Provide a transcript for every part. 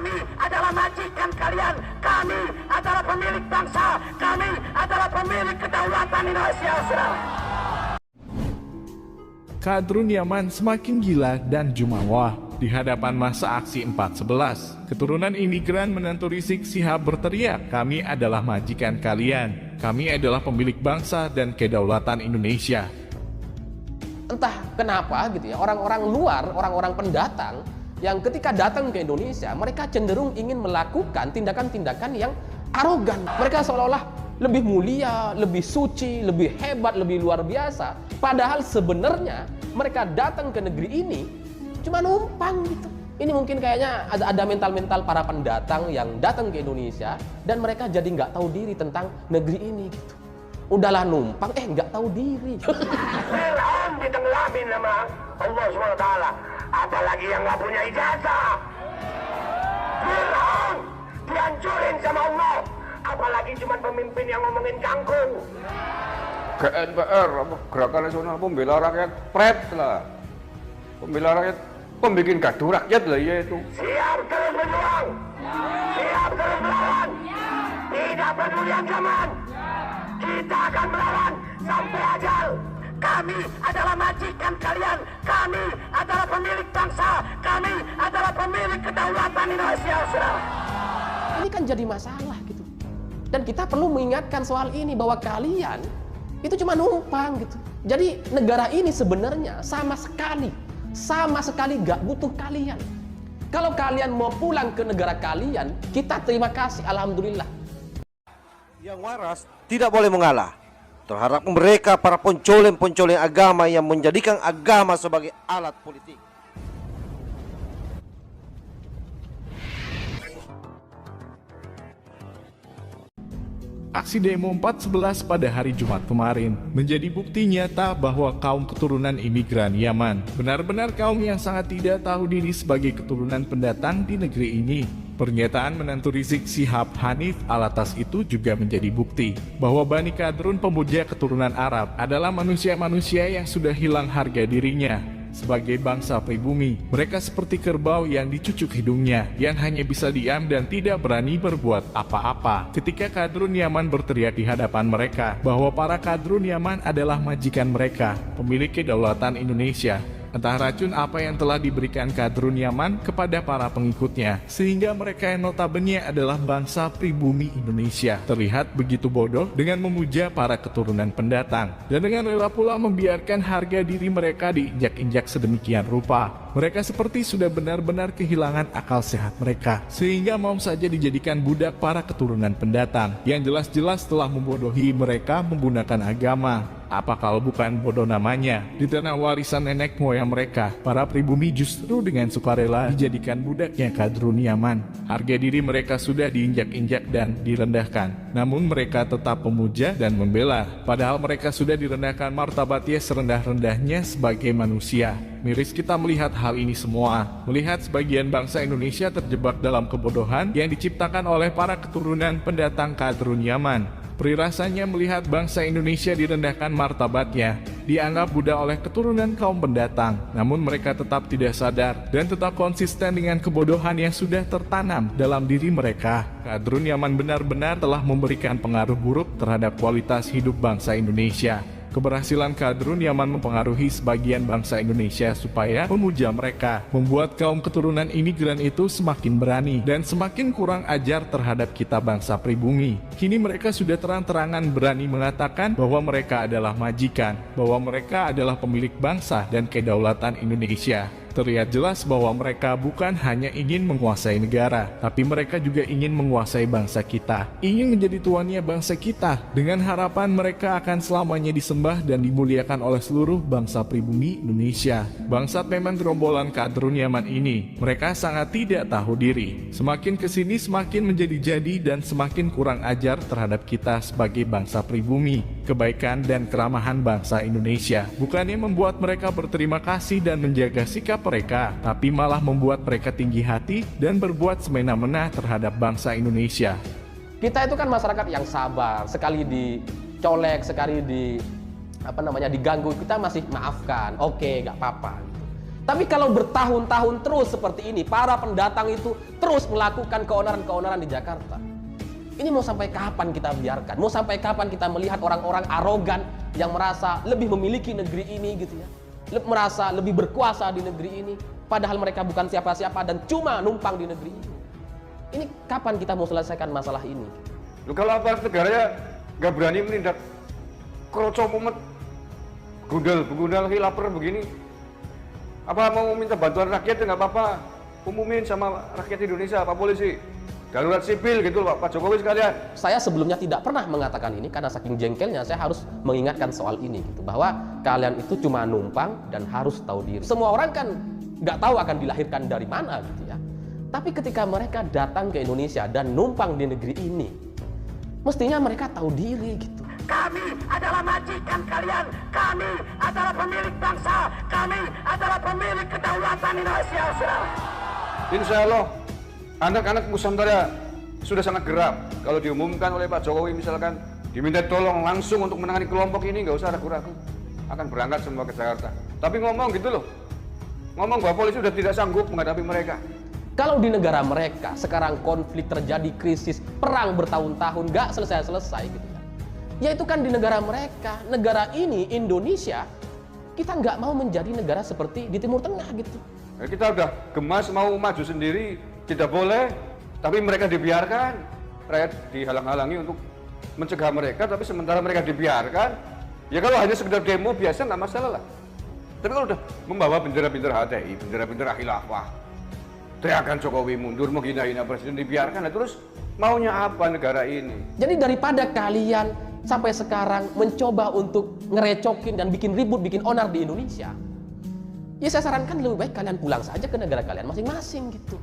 Kami adalah majikan kalian. Kami adalah pemilik bangsa. Kami adalah pemilik kedaulatan Indonesia, saudara. Kadrun Yaman semakin gila dan jumawa di hadapan masa aksi 411. Keturunan imigran menantu Rizik Syihab berteriak, "Kami adalah majikan kalian. Kami adalah pemilik bangsa dan kedaulatan Indonesia." Entah kenapa gitu ya, orang-orang luar, orang-orang pendatang yang ketika datang ke Indonesia, mereka cenderung ingin melakukan tindakan-tindakan yang arogan. Mereka seolah-olah lebih mulia, lebih suci, lebih hebat, lebih luar biasa. Padahal sebenarnya mereka datang ke negeri ini cuma numpang gitu. Ini mungkin kayaknya ada mental-mental para pendatang yang datang ke Indonesia dan mereka jadi nggak tahu diri tentang negeri ini gitu. Udahlah numpang, nggak tahu diri. Fir'aun ditenggelamin sama Allah SWT. Apalagi yang nggak punya ijazah. Fir'aun dihancurin sama Allah. Apalagi cuma pemimpin yang ngomongin kangkung. GNPR, Gerakan Nasional Pembela Rakyat, PRET lah. Pembela rakyat, pembikin gaduh rakyat lah ya itu. Siap terus berjuang. Siap terus melawan. Tidak peduli ancaman. Kita akan melawan sampai ajal. Kami adalah majikan kalian. Kami adalah pemilik bangsa. Kami adalah pemilik kedaulatan Indonesia, saudara. Ini kan jadi masalah gitu. Dan kita perlu mengingatkan soal ini bahwa kalian itu cuma numpang gitu. Jadi negara ini sebenarnya sama sekali gak butuh kalian. Kalau kalian mau pulang ke negara kalian, kita terima kasih, alhamdulillah. Yang waras tidak boleh mengalah terhadap mereka para pencoleng-pencoleng agama yang menjadikan agama sebagai alat politik. Aksi demo 411 pada hari Jumat kemarin menjadi bukti nyata bahwa kaum keturunan imigran Yaman benar-benar kaum yang sangat tidak tahu diri sebagai keturunan pendatang di negeri ini. Pernyataan menantu Rizik Syihab Hanif Alatas itu juga menjadi bukti bahwa Bani Kadrun pemuja keturunan Arab adalah manusia-manusia yang sudah hilang harga dirinya. Sebagai bangsa pribumi, mereka seperti kerbau yang dicucuk hidungnya, yang hanya bisa diam dan tidak berani berbuat apa-apa. Ketika Kadrun Yaman berteriak di hadapan mereka bahwa para Kadrun Yaman adalah majikan mereka, pemilik kedaulatan Indonesia, entah racun apa yang telah diberikan Kadrun Yaman kepada para pengikutnya, sehingga mereka yang notabene adalah bangsa pribumi Indonesia terlihat begitu bodoh dengan memuja para keturunan pendatang, dan dengan rela pula membiarkan harga diri mereka diinjak-injak sedemikian rupa. Mereka seperti sudah benar-benar kehilangan akal sehat mereka, sehingga mau saja dijadikan budak para keturunan pendatang, yang jelas-jelas telah membodohi mereka menggunakan agama. Apa kalau bukan bodoh namanya? Di tanah warisan nenek moyang mereka, para pribumi justru dengan sukarela dijadikan budaknya Kadrun Yaman. Harga diri mereka sudah diinjak-injak dan direndahkan, namun mereka tetap memuja dan membela. Padahal mereka sudah direndahkan martabatnya serendah-rendahnya sebagai manusia. Miris kita melihat hal ini semua, melihat sebagian bangsa Indonesia terjebak dalam kebodohan yang diciptakan oleh para keturunan pendatang Kadrun Yaman. Perih rasanya melihat bangsa Indonesia direndahkan martabatnya, dianggap budak oleh keturunan kaum pendatang, namun mereka tetap tidak sadar dan tetap konsisten dengan kebodohan yang sudah tertanam dalam diri mereka. Kadrun Yaman benar-benar telah memberikan pengaruh buruk terhadap kualitas hidup bangsa Indonesia. Keberhasilan Kadrun Yaman mempengaruhi sebagian bangsa Indonesia supaya memuja mereka, membuat kaum keturunan imigran itu semakin berani dan semakin kurang ajar terhadap kita bangsa pribumi. Kini mereka sudah terang-terangan berani mengatakan bahwa mereka adalah majikan, bahwa mereka adalah pemilik bangsa dan kedaulatan Indonesia. Terlihat jelas bahwa mereka bukan hanya ingin menguasai negara, tapi mereka juga ingin menguasai bangsa kita, ingin menjadi tuannya bangsa kita, dengan harapan mereka akan selamanya disembah dan dimuliakan oleh seluruh bangsa pribumi Indonesia. Bangsat memang gerombolan Kadrun Yaman ini, mereka sangat tidak tahu diri. Semakin kesini semakin menjadi-jadi dan semakin kurang ajar terhadap kita sebagai bangsa pribumi, kebaikan dan keramahan bangsa Indonesia. Bukannya membuat mereka berterima kasih dan menjaga sikap mereka, tapi malah membuat mereka tinggi hati dan berbuat semena-mena terhadap bangsa Indonesia. Kita itu kan masyarakat yang sabar, sekali dicolek, sekali diganggu, kita masih maafkan, oke, gak apa-apa. Tapi kalau bertahun-tahun terus seperti ini, para pendatang itu terus melakukan keonaran-keonaran di Jakarta. Ini mau sampai kapan kita biarkan? Mau sampai kapan kita melihat orang-orang arogan yang merasa lebih memiliki negeri ini gitu ya? Merasa lebih berkuasa di negeri ini, padahal mereka bukan siapa-siapa dan cuma numpang di negeri ini. Ini kapan kita mau selesaikan masalah ini? Loh, kalau aparat negaranya nggak berani menindak kroco mumet, gundal lapar begini, apa mau minta bantuan rakyat ya nggak apa-apa, umumin sama rakyat Indonesia, Pak Polisi, darurat sipil gitu Pak Jokowi sekalian. Saya sebelumnya tidak pernah mengatakan ini karena saking jengkelnya saya harus mengingatkan soal ini gitu, bahwa kalian itu cuma numpang dan harus tahu diri. Semua orang kan nggak tahu akan dilahirkan dari mana gitu ya. Tapi ketika mereka datang ke Indonesia dan numpang di negeri ini, mestinya mereka tahu diri gitu. Kami adalah majikan kalian, kami adalah pemilik bangsa, kami adalah pemilik kedaulatan Indonesia. Insya Allah anak-anak Nusantara sudah sangat geram. Kalau diumumkan oleh Pak Jokowi misalkan diminta tolong langsung untuk menangani kelompok ini, nggak usah ragu-ragu, akan berangkat semua ke Jakarta. Tapi ngomong gitu loh, ngomong bahwa polisi sudah tidak sanggup menghadapi mereka. Kalau di negara mereka sekarang konflik terjadi, krisis, perang bertahun-tahun nggak selesai-selesai gitu ya. Ya itu kan di negara mereka. Negara ini, Indonesia, kita nggak mau menjadi negara seperti di Timur Tengah gitu. Ya, kita udah gemas mau maju sendiri, tidak boleh, tapi mereka dibiarkan. Rakyat dihalang-halangi untuk mencegah mereka, tapi sementara mereka dibiarkan, ya kalau hanya sekedar demo biasa nggak masalah lah. Tapi kalau udah membawa bendera-bendera HTI, bendera-bendera khilafah, teriakan Jokowi mundur, menghina-hina presiden, dibiarkan, nah terus maunya apa negara ini? Jadi daripada kalian sampai sekarang mencoba untuk ngerecokin dan bikin ribut, bikin onar di Indonesia, ya saya sarankan lebih baik kalian pulang saja ke negara kalian masing-masing gitu,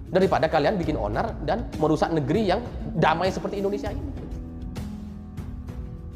daripada kalian bikin onar dan merusak negeri yang damai seperti Indonesia ini.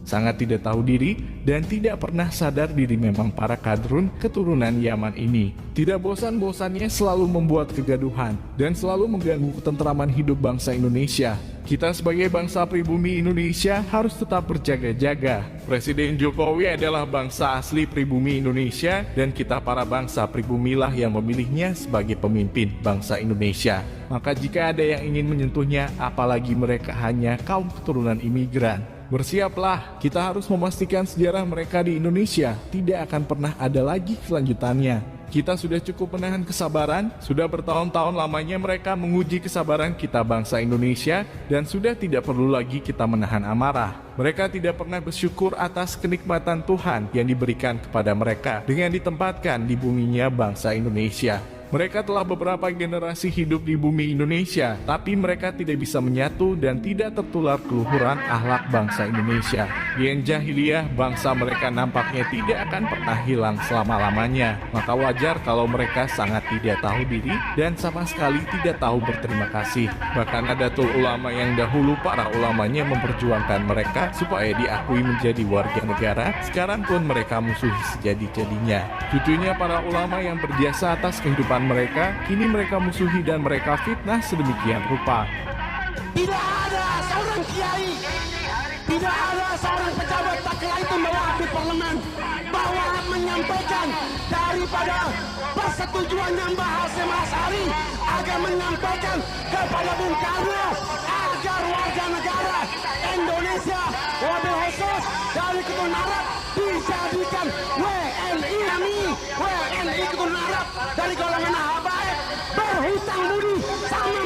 Sangat tidak tahu diri dan tidak pernah sadar diri memang para kadrun keturunan Yaman ini. Tidak bosan-bosannya selalu membuat kegaduhan dan selalu mengganggu ketentraman hidup bangsa Indonesia. Kita sebagai bangsa pribumi Indonesia harus tetap berjaga-jaga. Presiden Jokowi adalah bangsa asli pribumi Indonesia dan kita para bangsa pribumilah yang memilihnya sebagai pemimpin bangsa Indonesia. Maka jika ada yang ingin menyentuhnya, apalagi mereka hanya kaum keturunan imigran, bersiaplah, kita harus memastikan sejarah mereka di Indonesia tidak akan pernah ada lagi kelanjutannya. Kita sudah cukup menahan kesabaran, sudah bertahun-tahun lamanya mereka menguji kesabaran kita bangsa Indonesia, dan sudah tidak perlu lagi kita menahan amarah. Mereka tidak pernah bersyukur atas kenikmatan Tuhan yang diberikan kepada mereka dengan ditempatkan di buminya bangsa Indonesia. Mereka telah beberapa generasi hidup di bumi Indonesia, tapi mereka tidak bisa menyatu dan tidak tertular keluhuran akhlak bangsa Indonesia. Di jahiliyah, bangsa mereka nampaknya tidak akan pernah hilang selama-lamanya. Maka wajar kalau mereka sangat tidak tahu diri dan sama sekali tidak tahu berterima kasih. Bahkan Nadatul Ulama yang dahulu para ulamanya memperjuangkan mereka supaya diakui menjadi warga negara, sekarang pun mereka musuhi sejadi-jadinya. Cucunya para ulama yang berjasa atas kehidupan mereka, kini mereka musuhi dan mereka fitnah sedemikian rupa. Tidak ada seorang kiai, tidak ada seorang pejabat takkala itu mewakili parlemen bahwa menyampaikan daripada persetujuannya Mbah Hasyim Asy'ari agar menyampaikan kepada Bung Karno agar warga negara Indonesia wabil khusus dari keturunan Arab dijadikan WNI keturunan Arab dari golongan habaib berhutang budi sama